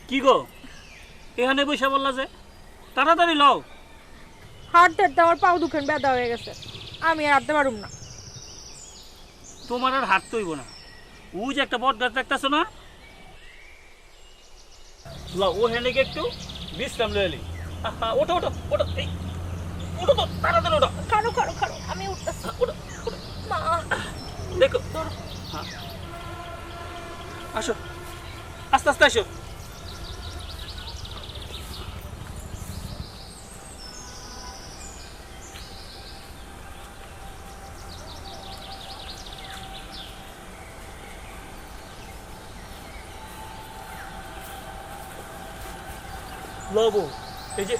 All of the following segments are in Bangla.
কি গো এখানে বসে বললা যে তাড়াতাড়ি লও। হাঁটতে হাঁটতে আমার পাও দুখান ব্যথা হয়ে গেছে, আমি আর হাঁটতে পারুম না। তোমার আর হাঁটতে হইব না, ও যে একটা বট গাছ দেখতেছো না, লও ও হেনে একটু বিশ্রাম লয়ে এলি। ওঠো ওঠো ওঠো, এই ওঠো তো তাড়াতাড়ি ওঠো। খারো খারো খারো, আমি উঠতেছি। ওঠো ওঠো, মা দেখো হ্যাঁ আসো, আস্তে আস্তে আসো। লবো এই যে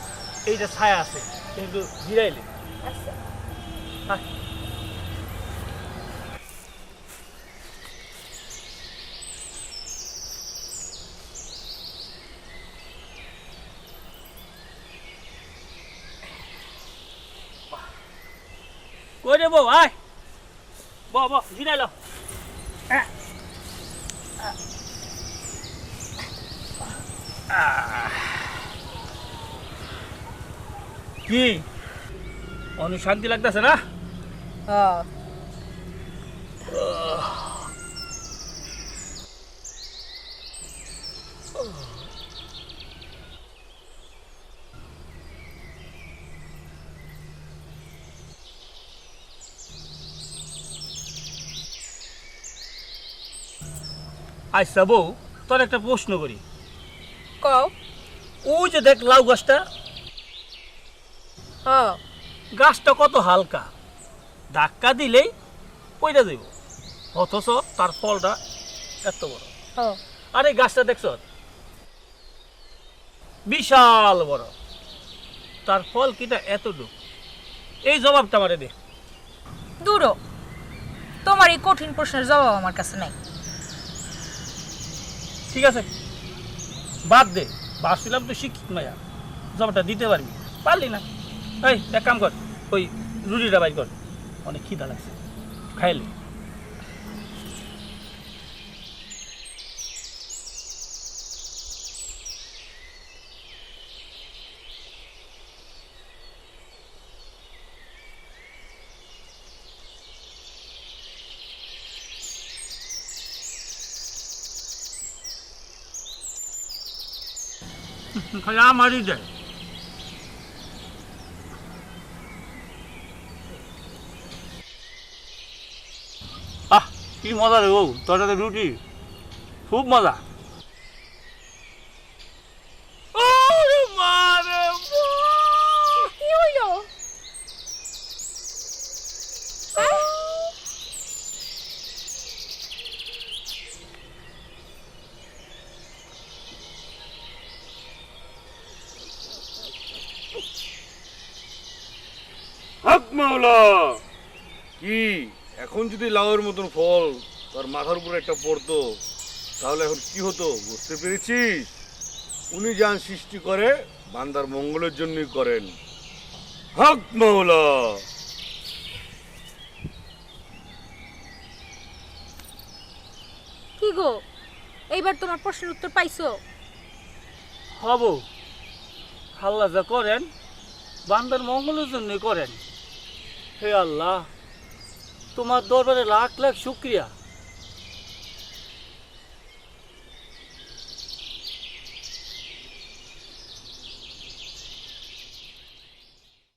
এইটা ছায়া আছে, কিন্তু জিরাইলে আচ্ছা কই রে বউ, আয় জিরাইল। কি অনেক শান্তি লাগতেছে না? হ্যাঁ আচ্ছা বউ, তোর একটা প্রশ্ন করি। কও। ওই যে দেখ লাউ গাছটা, হ্যাঁ গাছটা কত হালকা, ধাক্কা দিলেই পইরা যাইব, অথচ তার ফলটা এত বড়। হ্যাঁ আর এই গাছটা দেখছ বিশাল বড়, তার ফল কিটা এতটুক। এই জবাবটা আমারে দে। দূরও, তোমার এই কঠিন প্রশ্নের জবাব আমার কাছে নাই। ঠিক আছে বাদ দে, ভাবছিলাম তো শিক্ষিত মায়া, জবাবটা দিতে পারবি, পারলি না। এই এক কাম কর, ওই রুটিটা বাইর কর, অনেক খিদা লাগছে, খাইলে। খালি আমারই দেয়। আহ কি মজা রে বউ, তোর সাথে রুটি খুব মজা। ওরে মারে বাহ! কি হইল? হক মাওলা, কি এখন যদি লাউয়ের মতন ফল তার মাথার উপর একটা পড়তো তাহলে এখন কি হতো বুঝতে পেরেছিস? উনি যান সৃষ্টি করে বান্দার মঙ্গলের জন্যই করেন। হক মাওলা। কি গো, এইবার তোমার প্রশ্নের উত্তর পাইছো? হব, আল্লাহ যা করেন বান্দার মঙ্গলের জন্য করেন। হে আল্লাহ, তোমার দরবারে লাখ লাখ শুক্রিয়া।